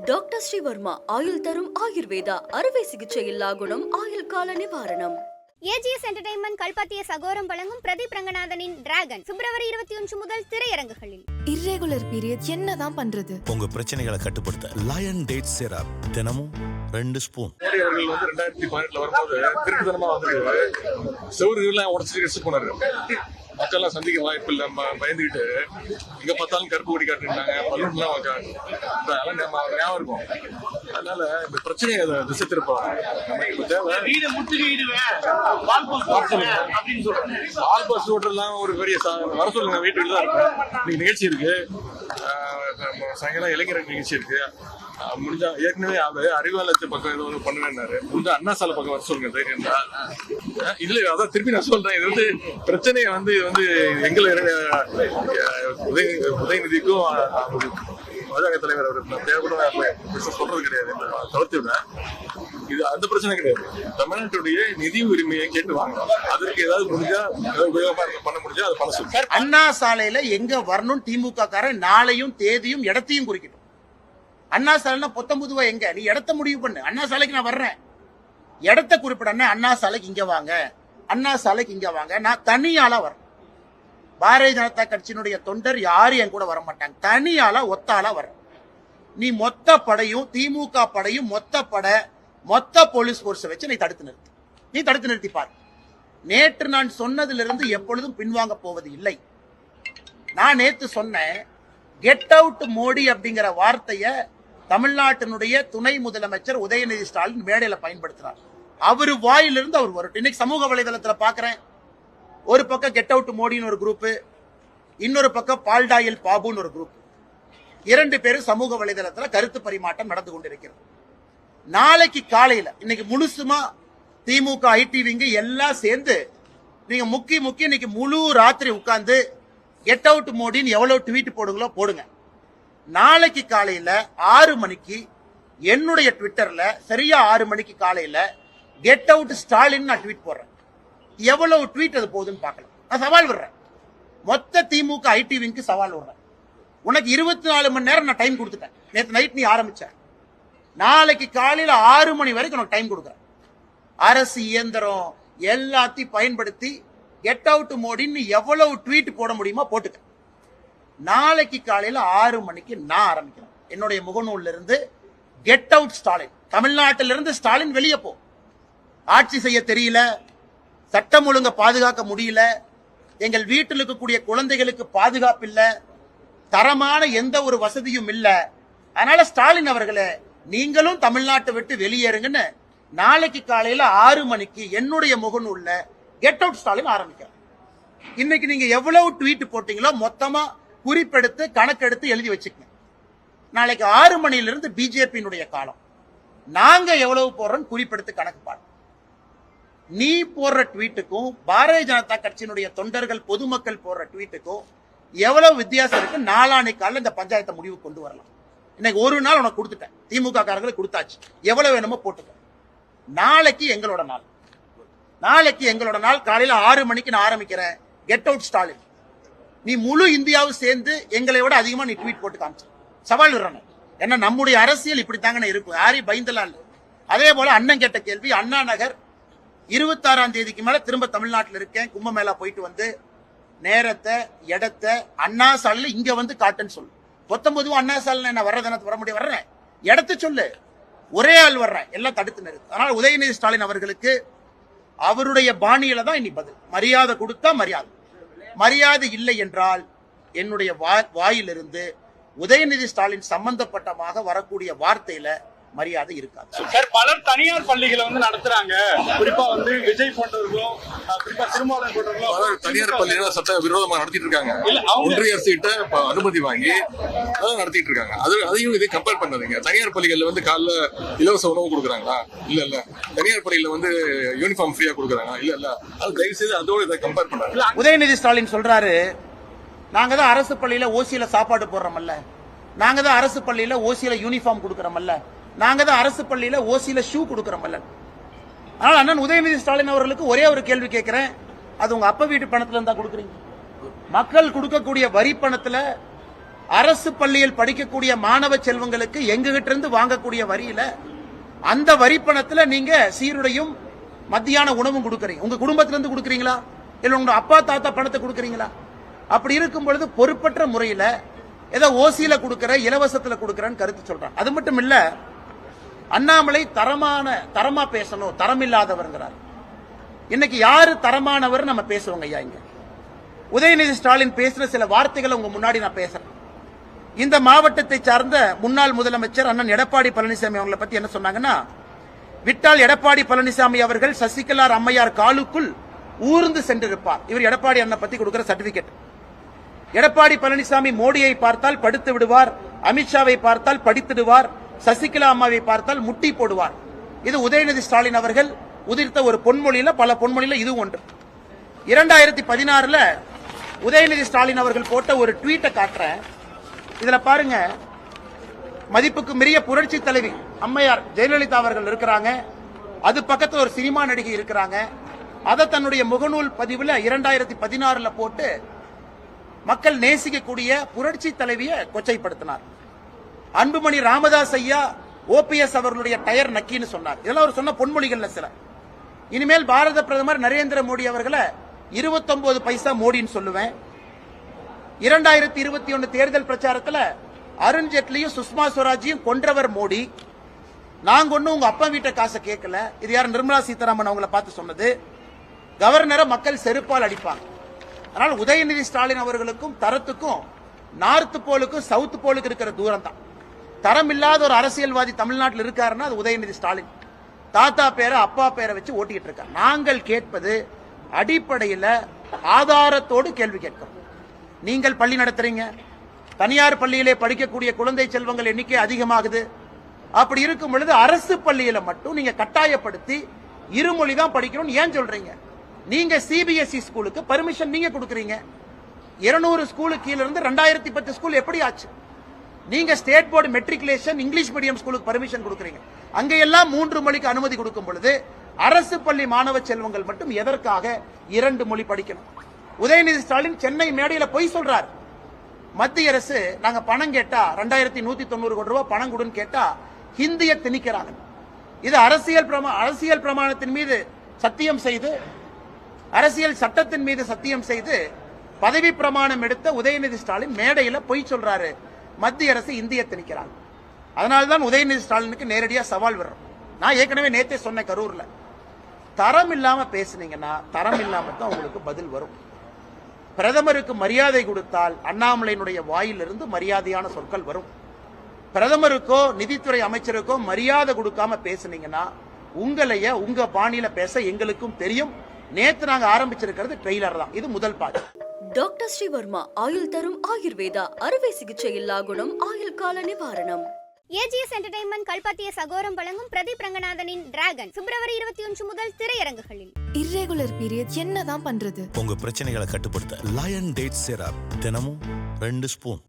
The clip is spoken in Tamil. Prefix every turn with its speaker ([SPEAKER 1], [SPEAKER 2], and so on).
[SPEAKER 1] டாக்டர் ஸ்ரீவர்மா ஆயுள் தரும் ஆயுர்வேதா அறுவை சிகிச்சை இல்லா குணம் ஆயுள் கால நிவாரணம்.
[SPEAKER 2] ஏஜிஎஸ் என்டர்டெயின்மெண்ட் கல்பாத்திய சகோரம் வழங்கும் பிரதீப் ரங்கநாதனின் டிராகன் பிப்ரவரி 21 முதல் திரையரங்குகளில்.
[SPEAKER 3] இர்ரெகுலர் பீரியட் என்னதான் பண்றது?
[SPEAKER 4] உங்க பிரச்சனைகளை கட்டுப்படுத்த லயன் டேட் சிரப் தினமும் 2 ஸ்பூன்.
[SPEAKER 5] மோடி அவர்கள் வந்து 2018 வரும்போது திருட்டுத்தனமா வந்து செவருலாம் உடச்சு போனாரு. மக்கள்லாம் சந்திக்க வாய்ப்பு இல்லை, பயந்துக்கிட்டு இங்க பார்த்தாலும் கருப்பு கொடி காட்டுறாங்க, பலூன்லாம் அதெல்லாம் ஞாபகம் இருக்கும். அதனால இந்த பிரச்சனையை திசை திருப்போம். நமக்கு தேவை பால் பஸ் ஓட்டெல்லாம் ஒரு பெரிய வர சொல்லுங்க, வீட்டுக்கு தான் இருப்பேன். இன்னைக்கு நிகழ்ச்சி இருக்கு, சாயங்காலம் இளைஞர் நிகழ்ச்சி இருக்கு. முடிஞ்சா ஏற்கனவே அறிவாலயத்து பக்கம் ஏதோ ஒரு பண்ணுவேன்னாரு. முடிஞ்சா அண்ணா சாலை பக்கம் வர சொல்லுங்க தைரியம் தான். இல்ல அதான் திருப்பி நான் சொல்றேன், இது வந்து பிரச்சனையை வந்து இது வந்து எங்களை உதயநிதிக்கும் பாஜக தலைவர் அவர் பேர் கூட சொல்றது கிடையாது, தவிர்த்து விட. இது அந்த பிரச்சனை கிடையாது. தமிழ்நாட்டுடைய நிதி உரிமையை கேட்டு வாங்கலாம். அதற்கு ஏதாவது முடிஞ்சா பண்ண முடிஞ்சா அதை பண்ண சொல்லுங்க.
[SPEAKER 6] அண்ணா சாலையில எங்க வரணும் திமுக காரன் நாளையும் தேதியும் இடத்தையும் குறிக்கட்டும். அண்ணா சாலைனா பொத்தம்புதுவா எங்க, நீ இடத்த முடிவு பண்ணு. அண்ணா சாலைக்கு நான் வர்றேன், இடத்த குறிப்பிட. அண்ணா சாலைக்கு இங்க வாங்க, அண்ணா சாலைக்கு இங்க வாங்க. நான் தனியாளா வரேன். பாரதிய ஜனதா கட்சியினுடைய தொண்டர் யாரும் என் கூட வர மாட்டாங்க. தனியாளா ஒத்தாளா வரேன். நீ மொத்த படையும் திமுக படையும் மொத்த போலீஸ் போர்ஸை வச்சு நீ தடுத்து நிறுத்தி பாரு. நேற்று நான் சொன்னதிலிருந்து எப்பொழுதும் பின்வாங்க போவது இல்லை. நான் நேற்று சொன்னேன், கெட் அவுட் மோடி அப்படிங்கிற வார்த்தையை தமிழ்நாட்டினுடைய துணை முதலமைச்சர் உதயநிதி ஸ்டாலின் மேடையில பயன்படுத்தினார். அவரு வாயிலிருந்து அவர் வரட்டும். இன்னைக்கு சமூக வலைதளத்துல பாக்குறேன், ஒரு பக்கம் கெட் அவுட் மோடின்னு ஒரு குரூப், இன்னொரு பக்கம் பால்டாயில் பாபுன்னு ஒரு குரூப். 2 பேரும் சமூக வலைதளத்துல கருத்து பரிமாற்றம் நடந்து கொண்டிருக்கிறது. நாளைக்கு காலையில இன்னைக்கு முழுசுமா திமுக ஐடிவிங்க எல்லாம் சேர்ந்து நீங்க முக்கி இன்னைக்கு முழு ராத்திரி உட்கார்ந்து கெட் அவுட் மோடின்னு எவ்வளவு ட்வீட் போடுங்களோ போடுங்க. நாளைக்கு காலையில 6 மணிக்கு என்னுடைய ட்விட்டர்ல சரியா 6 மணிக்கு காலையில கெட் அவுட் ஸ்டாலின் நான் ட்வீட் போடுறேன். எவ்வளவு ட்வீட் அது போகுதுன்னு பார்க்கலாம். நான் சவால் விடுறேன், மொத்த திமுக ஐடிவிக்கு சவால் விடுறேன். உனக்கு 24 மணி நேரம் நான் டைம் கொடுத்துட்டேன். நேற்று நைட் நீ ஆரம்பிச்ச, நாளைக்கு காலையில 6 மணி வரைக்கும் உனக்கு டைம் கொடுக்குறேன். அரசு இயந்திரம் எல்லாத்தையும் பயன்படுத்தி கெட் அவுட் மோடின்னு எவ்வளவு ட்வீட் போட முடியுமா போட்டுக்க. நாளைக்கு காலையில 6 மணிக்கு நான் ஆரம்பிக்கிறேன். என்னுடைய முகநூல்ல இருந்து கெட் அவுட் ஸ்டாலின், தமிழ்நாட்டிலிருந்து ஸ்டாலின் வெளியே போ. ஆட்சி செய்ய தெரியல, சட்டம் ஒழுங்க பாதுகாக்க முடியல, எங்கள் வீட்டில் இருக்கக்கூடிய குழந்தைகளுக்கு பாதுகாப்பு இல்ல, தரமான எந்த ஒரு வசதியும் இல்ல. அதனால ஸ்டாலின் அவர்களே, நீங்களும் தமிழ்நாட்டை விட்டு வெளியேறுங்கன்னு நாளைக்கு காலையில 6 மணிக்கு என்னுடைய முகநூல்ல கெட் அவுட் ஸ்டாலின் ஆரம்பிக்கிறேன். இன்னைக்கு நீங்க எவ்வளவு ட்வீட் போட்டீங்களோ மொத்தமா குறிப்பெடுத்து கணக்கெடுத்து எழுதி வச்சுக்கங்க. நாளைக்கு 6 மணியிலிருந்து பிஜேபியினுடைய காலம். நாங்க எவ்வளவு போடுறோம் குறிப்பெடுத்து கணக்கு பாடு. நீ போடுற ட்வீட்டுக்கும் பாரதிய ஜனதா கட்சியினுடைய தொண்டர்கள் பொதுமக்கள் போடுற ட்வீட்டுக்கும் எவ்வளவு வித்தியாசம் இருக்கு. நாளானைக்கு காலையில் இந்த பஞ்சாயத்தை முடிவு கொண்டு வரலாம். இன்னைக்கு ஒரு நாள் உனக்கு கொடுத்துட்டேன், திமுக காரங்களுக்கு கொடுத்தாச்சு, எவ்வளவு வேணுமோ போட்டுக்க. நாளைக்கு எங்களோட நாள் காலையில 6 மணிக்கு நான் ஆரம்பிக்கிறேன். கெட் அவுட் ஸ்டாலின், நீ முழு இந்தியாவும் சேர்ந்து எங்களை விட அதிகமா நீ ட்வீட் போட்டு காமிச்சு சவால் விடுறாங்க. ஏன்னா நம்முடைய அரசியல் இப்படித்தாங்க இருக்கும், யாரையும் பயந்தலாம் இல்லை. அதே போல அண்ணன் கேட்ட கேள்வி, அண்ணா நகர் 26ஆம் தேதிக்கு மேல திரும்ப தமிழ்நாட்டில் இருக்கேன். கும்பமேளா போயிட்டு வந்து நேரத்தை இடத்தை அண்ணா சாலையில இங்க வந்து காட்டுன்னு சொல்லு. 19 அண்ணா சாலையில என்ன வர முடியும், வர்றேன். இடத்த சொல்லு, ஒரே ஆள் வர்றேன், எல்லாம் தடுத்து நிறுத்து. அதனால உதயநிதி ஸ்டாலின் அவர்களுக்கு அவருடைய பாணியில தான் இனி பதில். மரியாதை கொடுத்தா மரியாதை இல்லை என்றால் என்னுடைய வாயிலிருந்து உதயநிதி ஸ்டாலின் சம்பந்தப்பட்டமாக வரக்கூடிய வார்த்தையில மரியாதை இருக்காது.
[SPEAKER 7] சார், பலர் தனியார் பள்ளிகளை வந்து நடத்துறாங்க, குறிப்பா வந்து விஜய் போன்றவர்களும் குறிப்பா திருமாவளவன் போன்றவர்களும்
[SPEAKER 5] தனியார் பள்ளிகளை சட்ட விரோதமா நடத்திட்டு இருக்காங்க. ஒன்றிய அரசு கிட்ட அனுமதி வாங்கி அதான் நடத்திட்டு இருக்காங்க. அதையும் இதை கம்பேர் பண்ணாதீங்க. தனியார் பள்ளிகள்ல வந்து காலைல இலவச உணவு கொடுக்குறாங்களா? இல்ல. தனியார் பள்ளியில வந்து யூனிஃபார்ம் ஃப்ரீயா கொடுக்குறாங்க? இல்ல. அது தயவு செய்து அதோட இதை கம்பேர் பண்ணாங்க.
[SPEAKER 6] உதயநிதி ஸ்டாலின் சொல்றாரு, நாங்க தான் அரசு பள்ளியில ஓசியில சாப்பாடு போடுறோம்ல, நாங்க தான் அரசு பள்ளியில ஓசியில யூனிஃபார்ம் கொடுக்கறோம்ல, நாங்க தான் அரசு பள்ளியில ஓசியில ஷூ கொடுக்கறோம்ல. ஆனால் அண்ணன் உதயநிதி ஸ்டாலின் அவர்களுக்கு ஒரே ஒரு கேள்வி கேட்கிறேன், அது உங்க அப்பா வீட்டு பணத்துல இருந்தா கொடுக்குறீங்க? மக்கள் கொடுக்கக்கூடிய வரி பணத்துல அரசு பள்ளியில் படிக்கக்கூடிய மாணவ செல்வங்களுக்கு எங்ககிட்ட இருந்து வாங்கக்கூடிய வரியில அந்த வரி பணத்துல நீங்க சீருடையும் மத்தியான உணவும் கொடுக்கறீங்க. உங்க குடும்பத்திலிருந்து கொடுக்கறீங்களா இல்ல உங்க அப்பா தாத்தா பணத்தை கொடுக்கறீங்களா? அப்படி இருக்கும் பொழுது பொறுப்பற்ற முறையில ஏதோ ஓசியில கொடுக்கற இலவசத்துல கொடுக்கறன்னு கருத்து சொல்றாங்க. அது மட்டும் இல்ல, அண்ணாமலை தரமா பேசணும், தரம் இல்லாதவர்ங்கிறார். இன்னைக்கு யாரு தரமானவர் நம்ம பேசுவோங்க ஐயா. இங்க உதயநிதி ஸ்டாலின் பேசுற சில வார்த்தைகளை உங்க முன்னாடி நான் பேசுறேன். இந்த மாவட்டத்தை சார்ந்த முன்னாள் முதலமைச்சர் அண்ணன் எடப்பாடி பழனிசாமி அவங்களை பத்தி என்ன சொன்னாங்கன்னா, விட்டால் எடப்பாடி பழனிசாமி அவர்கள் சசிகலா அம்மையார் காலுக்குள் ஊர்ந்து சென்றிருப்பார். இவர் எடப்பாடி அண்ணன் பத்தி கொடுக்கிற சர்டிபிகேட். எடப்பாடி பழனிசாமி மோடியை பார்த்தால் படுத்து விடுவார், அமித்ஷாவை பார்த்தால் படித்திடுவார், சசிகலா அம்மாவை பார்த்தால் முட்டி போடுவார். இது உதயநிதி ஸ்டாலின் அவர்கள் உதிர்த்த ஒரு பொன்மொழியில, பல பொன்மொழியில இது ஒன்று. 2016 உதயநிதி ஸ்டாலின் அவர்கள் போட்ட ஒரு ட்வீட்டை காட்டுறேன். இதுல பாருங்க, மதிப்புக்கு மீறிய புரட்சி தலைவி அம்மையார் ஜெயலலிதா அவர்கள் இருக்கிறாங்க, அது பக்கத்துல ஒரு சினிமா நடிகை இருக்கிறாங்க. அதை தன்னுடைய முகநூல் பதிவுல 2016 போட்டு மக்கள் நேசிக்கக்கூடிய புரட்சி தலைவியை கொச்சைப்படுத்தினார். அன்புமணி ராமதாஸ் ஐயா ஓபிஎஸ் அவர்களுடைய டயர் நக்கின்னு சொன்னார். இதெல்லாம் அவர் சொன்ன பொன்மொழிகள்ல சில. இனிமேல் பாரத பிரதமர் நரேந்திர மோடி அவர்களை 29 பைசா மோடின்னு சொல்லுவேன். 2021 தேர்தல் பிரச்சாரத்தில் அருண்ஜேட்லியும் சுஷ்மா ஸ்வராஜையும் கொன்றவர் மோடி. நாங்க ஒன்னும் உங்க அப்பா வீட்டை காசை கேட்கல. இது யார்? நிர்மலா சீதாராமன் அவங்களை பார்த்து சொன்னது. கவர்னரை மக்கள் செருப்பால் அடிப்பாங்க. அதனால உதயநிதி ஸ்டாலின் அவர்களுக்கும் தரத்துக்கும் நார்த் போலுக்கும் சவுத் போலுக்கு இருக்கிற தூரம் தான். தரம் இல்லாத ஒரு அரசியல்வாதி தமிழ்நாட்டில் இருக்காருன்னா அது உதயநிதி ஸ்டாலின். தாத்தா பேரை அப்பா பேரை வச்சு ஓட்டிட்டு இருக்கார். நாங்கள் கேட்பது அடிப்படையில் ஆதாரத்தோடு கேள்வி கேட்கிறோம். நீங்கள் பள்ளி நடத்துறீங்க, தனியார் பள்ளியிலே படிக்கக்கூடிய குழந்தை செல்வங்கள் எண்ணிக்கை அதிகமாகுது. அப்படி இருக்கும் பொழுது அரசு பள்ளியில மட்டும் நீங்க கட்டாயப்படுத்தி இருமொழி தான் படிக்கணும் ஏன் சொல்றீங்க? நீங்க சிபிஎஸ்இ ஸ்கூலுக்கு பர்மிஷன் நீங்க கொடுக்கறீங்க. 200 ஸ்கூலுக்கு கீழ இருந்து 2010 ஸ்கூல் எப்படி ஆச்சு? நீங்க state board matriculation English medium ஸ்கூலுக்கு பர்மிஷன் கொடுக்கறீங்க. அங்க எல்லாம் 3 மொழிக்கு அனுமதி கொடுக்கும் பொழுது அரசு பள்ளி மாணவ செல்வங்கள் மட்டும் எதற்காக 2 மொழி படிக்கணும்? உதயநிதி ஸ்டாலின் சென்னை மேடையில் பொய் சொல்றார். மத்திய அரசு நாங்க பணம் கேட்டா 2190 கோடி ரூபாய் பணம் கொடுன்னு கேட்டா ஹிந்தியை திணிக்கிறாங்க. இது அரசியல் பிரமாணத்தின் மீது சத்தியம் செய்து, அரசியல் சட்டத்தின் மீது சத்தியம் செய்து பதவி பிரமாணம் எடுத்த உதயநிதி ஸ்டாலின் மேடையில் பொய் சொல்றாரு. மத்திய அரசு இந்தியை திணிக்கிறாங்க. அதனால்தான் உதயநிதி ஸ்டாலினுக்கு நேரடியா சவால் வரும். நான் ஏற்கனவே நேத்தே சொன்ன கரூர்ல, தரம் இல்லாம பேசுனீங்கன்னா தரம் இல்லாம தான் உங்களுக்கு பதில் வரும். பிரதமருக்கு மரியாதை கொடுத்தால் அண்ணாமலையினுடைய வாயிலிருந்து மரியாதையான சொற்கள் வரும். பிரதமருக்கோ நிதித்துறை அமைச்சருக்கோ மரியாதை கொடுக்காம பேசுனீங்கன்னா உங்களைய உங்க பாணியில பேச எங்களுக்கும் தெரியும். நேத்து நாங்க ஆரம்பிச்சிருக்கிறது ட்ரெய்லர் தான். இது முதல் பாட்டு.
[SPEAKER 1] டாக்டர் ஸ்ரீவர்மா ஆயுள் தரும் ஆயுர்வேதா அறுவை சிகிச்சை இல்லா குணம் ஆயுள் கால நிவாரணம்.
[SPEAKER 2] ஏஜிஎஸ் என்டர்டைன்மெண்ட் கல்பாத்திய சகோரம் வழங்கும் பிரதீப் ரங்கநாதனின் டிராகன் பிப்ரவரி 21 முதல் திரையரங்குகளில்.
[SPEAKER 3] இர்ரெகுலர் பீரியட் என்னதான் பண்றது?
[SPEAKER 4] உங்க பிரச்சனைகளை கட்டுப்படுத்த லயன் டேட் சிரப் தினமும் 2 ஸ்பூன்.